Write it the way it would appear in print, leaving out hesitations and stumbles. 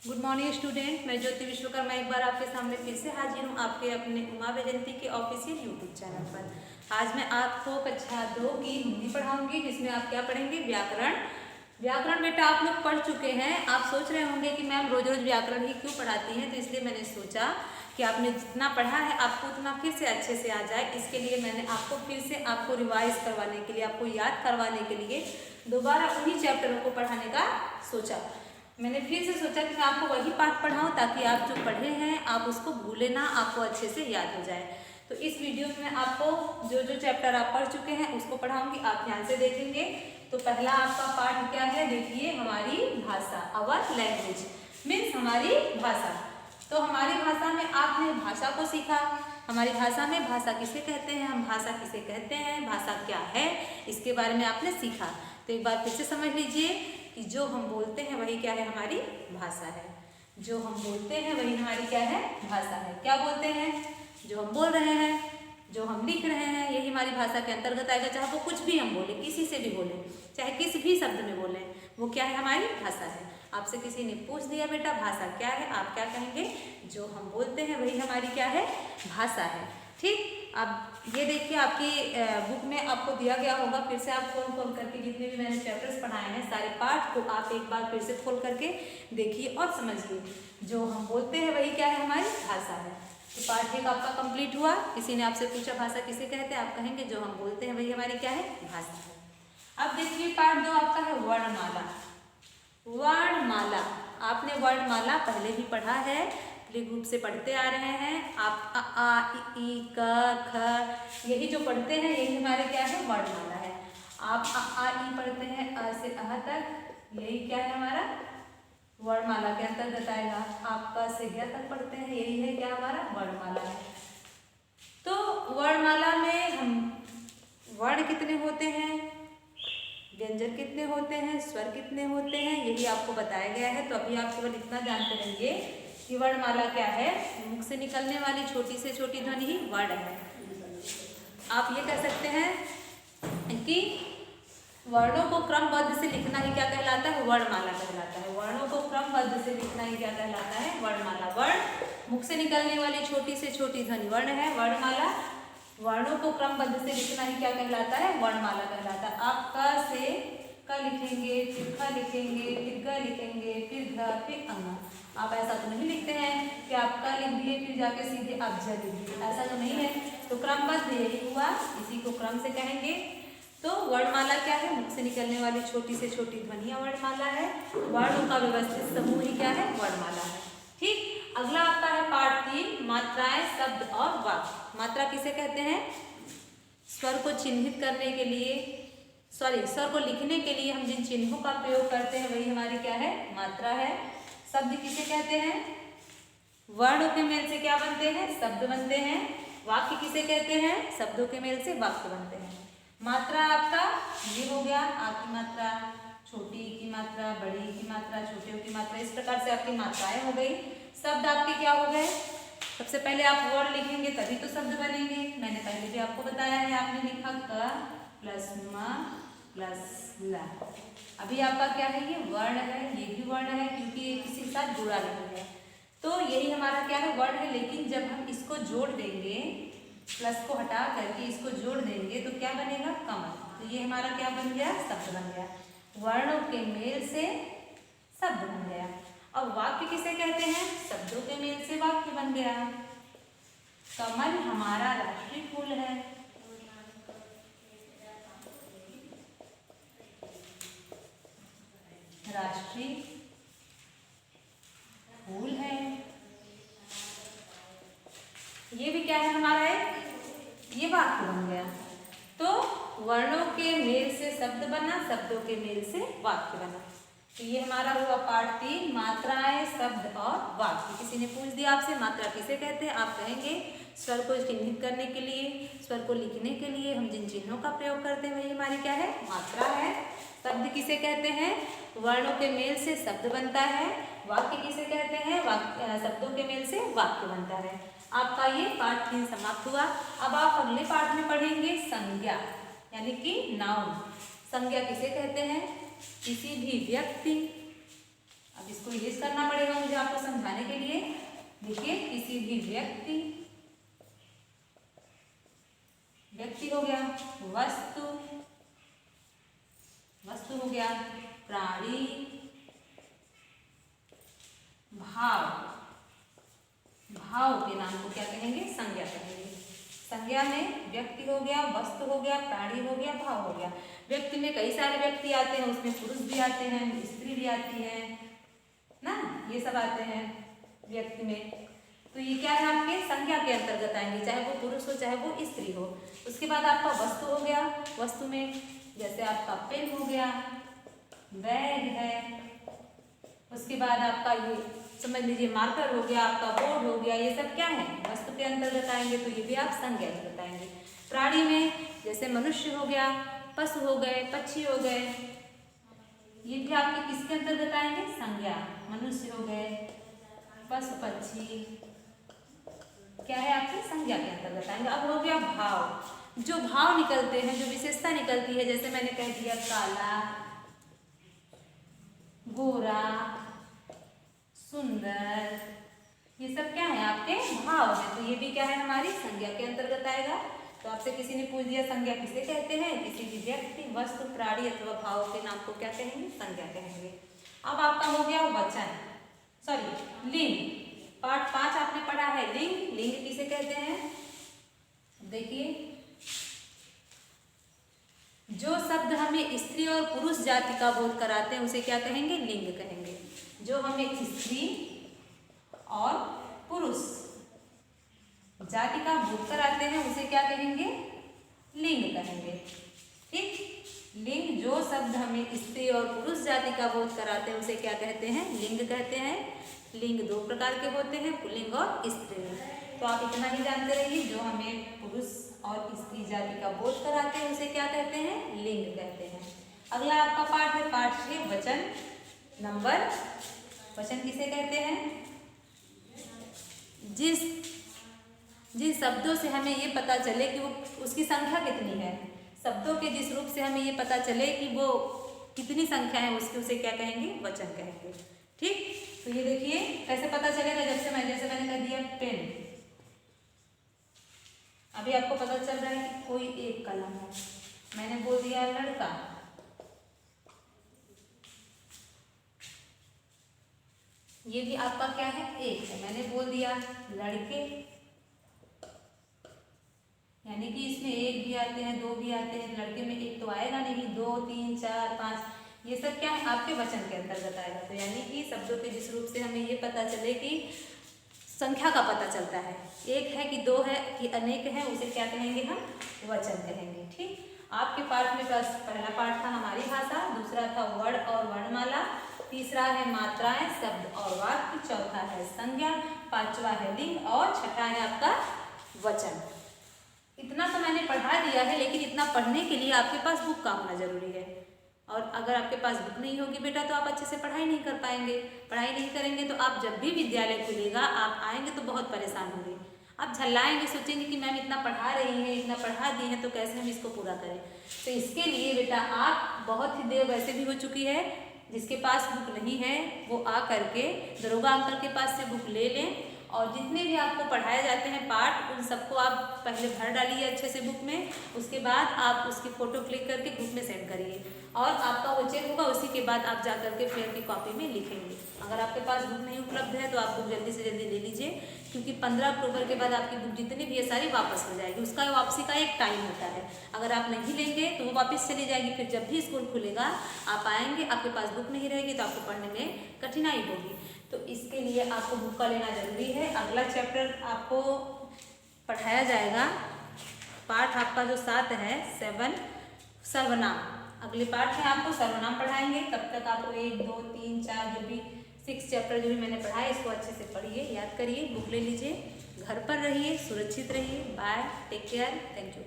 Good morning student, मैं ज्योति विश्वकर्मा एक बार आपके सामने फिर से हाजिर हूँ आपके अपने उमा वैजयंती के ऑफिशियल यूट्यूब चैनल पर। आज मैं आपको कक्षा 2 की हिंदी पढ़ाऊंगी, जिसमें आप क्या पढ़ेंगे? व्याकरण। व्याकरण बेटा आप लोग पढ़ चुके हैं। आप सोच रहे होंगे कि मैम रोज रोज व्याकरण ही क्यों पढ़ाती हैं, तो इसलिए मैंने सोचा कि आपने जितना पढ़ा है आपको उतना फिर से अच्छे से आ जाए। इसके लिए मैंने आपको फिर से आपको रिवाइज करवाने के लिए, आपको याद करवाने के लिए दोबारा उन्हीं चैप्टरों को पढ़ाने का सोचा। मैंने फिर से सोचा कि मैं आपको वही पाठ पढ़ाऊं ताकि आप जो पढ़े हैं आप उसको भूले ना, आपको अच्छे से याद हो जाए। तो इस वीडियो में आपको जो जो चैप्टर आप पढ़ चुके हैं उसको पढ़ाऊंगी, आप ध्यान से देखेंगे। तो पहला आपका पाठ क्या है? देखिए, हमारी भाषा, आवर लैंग्वेज मीन्स हमारी भाषा। तो हमारी भाषा में आपने भाषा को सीखा। हमारी भाषा में भाषा किसे कहते हैं, हम भाषा किसे कहते हैं, भाषा क्या है, इसके बारे में आपने सीखा। तो एक बार फिर से समझ लीजिए कि जो हम बोलते हैं वही क्या है? हमारी भाषा है। जो हम बोलते हैं वही हमारी क्या है? भाषा है। क्या बोलते हैं? जो हम बोल रहे हैं, जो हम लिख रहे हैं, यही हमारी भाषा के अंतर्गत आएगा। चाहे वो कुछ भी हम बोले, किसी से भी बोले, चाहे किस भी शब्द में बोले, वो क्या है? हमारी भाषा है। आपसे किसी ने पूछ दिया बेटा भाषा क्या है, आप क्या कहेंगे? जो हम बोलते हैं वही हमारी क्या है? भाषा है। ठीक। अब ये देखिए, आपकी बुक में आपको दिया गया होगा, फिर से आप खोल करके जितने भी मैंने चैप्टर्स पढ़ाए हैं सारे पाठ को आप एक बार फिर से खोल करके देखिए और समझिए। जो हम बोलते हैं वही क्या है? हमारी भाषा है। तो पाठ एक आपका कंप्लीट हुआ। किसी ने आपसे पूछा भाषा किसे कहते हैं, आप कहेंगे जो हम बोलते हैं वही हमारी क्या है? भाषा है। अब देखिए पाठ 2 आपका है वर्णमाला। वर्णमाला, आपने वर्णमाला पहले भी पढ़ा है, प्ले ग्रुप से पढ़ते आ रहे हैं आप। अ आ इ क ख यही जो पढ़ते हैं यही हमारे क्या है? वर्णमाला है। आप अ आ इ पढ़ते हैं अ से अह तक, यही क्या है? हमारा वर्णमाला के अंतर्गत आएगा। आप क से ग तक पढ़ते हैं, यही है क्या? हमारा वर्णमाला है। तो वर्णमाला में हम वर्ण कितने होते हैं, व्यंजन कितने होते हैं, स्वर कितने होते हैं, यही आपको बताया गया है। तो अभी आप केवल इतना जानते रहिए कि वर्णमाला क्या है? मुख से निकलने वाली छोटी से छोटी ध्वनि ही वर्ण है। आप ये कह सकते हैं कि वर्णों को क्रमबद्ध से लिखना ही क्या कहलाता है? वर्णमाला कहलाता है। वर्णों को क्रमबद्ध से लिखना ही क्या कहलाता है? वर्णमाला। वर्ण मुख से निकलने वाली छोटी से छोटी ध्वनि वर्ण है वर्णमाला। वर्णों को क्रमबद्ध से लिखना ही क्या कहलाता है? वर्णमाला कहलाता है। आप क से क लिखेंगे, फिर ख लिखेंगे, फिर ग लिखेंगे, फिर घ, फिर अंग। आप ऐसा तो नहीं लिखते हैं कि आप क लिख दिए फिर जाके सीधे आप ज लिख दिए, ऐसा तो नहीं है। तो क्रमबद्ध यही हुआ, इसी को क्रम से कहेंगे। तो वर्णमाला क्या है? मुख से निकलने वाली छोटी से छोटी ध्वनियां वर्णमाला है। वर्णों का व्यवस्थित समूह ही क्या है? वर्णमाला है। ठीक। अगला आता है पाठ 3, मात्राएं, शब्द और वाक्य। मात्रा किसे कहते हैं? स्वर को चिन्हित करने के लिए, स्वर को लिखने के लिए हम जिन चिन्हों का प्रयोग करते हैं वही हमारी क्या है? मात्रा है। शब्द किसे कहते हैं? वर्णों के मेल से क्या बनते हैं? शब्द बनते हैं। वाक्य किसे कहते हैं? शब्दों के मेल से वाक्य बनते हैं। मात्रा आपका ये हो गया, आपकी मात्रा, छोटी की मात्रा, बड़ी की मात्रा, छोटे की मात्रा, इस प्रकार से आपकी मात्राएं हो गई। शब्द आपके क्या हो गए? सबसे पहले आप वर्ड लिखेंगे तभी तो शब्द बनेंगे। मैंने पहले भी आपको बताया है, आपने लिखा क प्लस म प्लस ल। अभी आपका क्या है? ये वर्ण है, ये भी वर्ण है क्योंकि ये किसी के साथ जुड़ा नहीं है। तो यही हमारा क्या है? वर्ण है। लेकिन जब हम इसको जोड़ देंगे, प्लस को हटा करके इसको जोड़ देंगे तो क्या बनेगा? कमल। तो ये हमारा क्या बन गया? शब्द बन गया। वर्णों के मेल से शब्द बन गया। अब वाक्य किसे कहते हैं? शब्दों के मेल से वाक्य बन गया। कमल हमारा राष्ट्रीय फूल है। राष्ट्रीय फूल है, ये भी क्या है हमारा? ये वाक्य बन गया। तो वर्णों के मेल से शब्द बना, शब्दों के मेल से वाक्य बना। तो ये हमारा हुआ पाठ 3, मात्राएं, शब्द और वाक्य। किसी ने पूछ दिया आपसे मात्रा किसे कहते हैं, आप कहेंगे स्वर को चिन्हित करने के लिए, स्वर को लिखने के लिए हम जिन चिन्हों का प्रयोग करते हैं वही हमारी क्या है? मात्रा है। शब्द किसे कहते हैं? वर्णों के मेल से शब्द बनता है। वाक्य किसे कहते हैं? शब्दों के मेल से वाक्य बनता है। आपका ये पाठ 3 समाप्त हुआ। अब आप अगले पाठ में पढ़ेंगे संज्ञा, यानी कि नाउन। संज्ञा किसे कहते हैं? किसी भी व्यक्ति अब इसको यूज करना पड़ेगा मुझे आपको समझाने के लिए। देखिए, किसी भी व्यक्ति हो गया, वस्तु हो गया, प्राणी, भाव के नाम को क्या कहेंगे? संज्ञा कहेंगे। संज्ञा में व्यक्ति हो गया, वस्तु हो गया, प्राणी हो गया, भाव हो गया। व्यक्ति में कई सारे व्यक्ति आते हैं, उसमें पुरुष भी आते हैं, स्त्री भी आती है ना, ये सब आते हैं व्यक्ति में। तो ये क्या है? आपके संज्ञा के अंतर्गत आएंगे, चाहे वो पुरुष हो चाहे वो स्त्री हो। उसके बाद आपका वस्तु हो गया, वस्तु में जैसे आपका पेन हो गया, बैग है, उसके बाद आपका ये समझ लीजिए मार्कर हो गया, आपका बोर्ड हो गया, ये सब क्या है? वस्तु के अंतर्गत आएंगे, तो ये भी आप संज्ञा में बताएंगे। प्राणी में जैसे मनुष्य हो गया, पशु हो गए, पक्षी हो गए, ये भी आपके किसके अंतर्गत आएंगे? संज्ञा। मनुष्य हो गए, पशु पक्षी क्या है? आपके संज्ञा के अंतर्गत आएंगे। अब हो गया भाव। जो भाव निकलते हैं, जो विशेषता निकलती है, जैसे मैंने कह दिया काला, गोरा, सुंदर, ये सब क्या है? आपके भाव है। तो ये भी क्या है? हमारी संज्ञा के अंतर्गत आएगा। तो आपसे किसी ने पूछ दिया संज्ञा किसे कहते हैं? किसी भी व्यक्ति, वस्तु, प्राणी अथवा भाव के नाम को क्या कहेंगे? संज्ञा कहेंगे। अब आपका हो गया वचन, लिंग। पार्ट 5 आपने पढ़ा है लिंग। लिंग किसे कहते हैं? देखिए, जो शब्द हमें स्त्री और पुरुष जाति का बोध कराते हैं उसे क्या कहेंगे? लिंग कहेंगे। जो हमें स्त्री और पुरुष जाति का बोध कराते हैं उसे क्या कहेंगे? लिंग कहेंगे। ठीक, लिंग। जो शब्द हमें स्त्री और पुरुष जाति का बोध कराते हैं उसे क्या कहते हैं? लिंग कहते हैं। लिंग 2 प्रकार के होते हैं, पुल्लिंग और स्त्रीलिंग। तो आप इतना ही जानते रहिए, जो हमें पुरुष और स्त्री जाति का बोध कराते हैं उसे क्या कहते हैं? लिंग कहते हैं। अगला आपका पाठ है पाठ 6 वचन नंबर। वचन किसे कहते हैं? जिन शब्दों से हमें ये पता चले कि वो उसकी संख्या कितनी है, शब्दों के जिस रूप से हमें ये पता चले कि वो कितनी संख्या है उसकी, उसे क्या कहेंगे? वचन कहेंगे। ठीक, तो ये देखिए कैसे पता चलेगा? जैसे मैंने कह दिया पेन, अभी आपको पता चल रहा है कि कोई एक कलम है। मैंने बोल दिया लड़का, ये भी आपका क्या है? एक है। मैंने बोल दिया लड़के, यानी कि इसमें एक भी आते हैं, 2 भी आते हैं। लड़के में एक तो आएगा नहीं, 2, 3, 4, 5, ये सब क्या है? आपके वचन के अंतर्गत आएगा। तो यानी कि शब्दों के जिस रूप से हमें ये पता चले कि संख्या का पता चलता है, एक है कि 2 है कि अनेक है, उसे क्या कहेंगे? हम वचन कहेंगे। ठीक, आपके पाठ में बस पहला पाठ था हमारी भाषा, दूसरा था वर्ण और वर्णमाला, तीसरा है मात्राएं, शब्द और वाक्य, चौथा है संज्ञा, पांचवा है लिंग और छठा है आपका वचन। इतना तो मैंने पढ़ा दिया है, लेकिन इतना पढ़ने के लिए आपके पास बुक का होना जरूरी है। और अगर आपके पास बुक नहीं होगी बेटा तो आप अच्छे से पढ़ाई नहीं कर पाएंगे। पढ़ाई नहीं करेंगे तो आप जब भी विद्यालय खुलेगा आप आएंगे तो बहुत परेशान होंगे। आप झल्लाएंगे, सोचेंगे कि मैम इतना पढ़ा रही है, इतना पढ़ा दी है, तो कैसे हम इसको पूरा करें। तो इसके लिए बेटा आप बहुत ही देर वैसे भी हो चुकी है, जिसके पास बुक नहीं है वो आ करके दरोगा अंकल के पास से बुक ले लें, और जितने भी आपको पढ़ाए जाते हैं पाठ उन सबको आप पहले भर डालिए अच्छे से बुक में। उसके बाद आप उसकी फ़ोटो क्लिक करके ग्रुप में सेंड करिए, और आपका वो चेक होगा, उसी के बाद आप जा करके फेयर की कॉपी में लिखेंगे। अगर आपके पास बुक नहीं उपलब्ध है तो आप बुक जल्दी से जल्दी ले लीजिए, क्योंकि 15 अक्टूबर के बाद आपकी बुक जितनी भी है सारी वापस हो जाएगी। उसका वापसी का एक टाइम होता है, अगर आप नहीं लेंगे तो वो वापस चली जाएगी। फिर जब भी स्कूल खुलेगा आप आएंगे, आपके पास बुक नहीं रहेगी तो आपको पढ़ने में कठिनाई होगी। तो इसके लिए आपको बुक का लेना जरूरी है। अगला चैप्टर आपको पढ़ाया जाएगा, पाठ आपका जो 7 है 7 सर्वनाम। अगले पाठ में आपको सर्वनाम पढ़ाएंगे। तब तक आपको 1, 2, 3, 4 जो भी 6 चैप्टर जो भी मैंने पढ़ाया इसको अच्छे से पढ़िए, याद करिए, बुक ले लीजिए, घर पर रहिए, सुरक्षित रहिए। Bye, take care, thank you.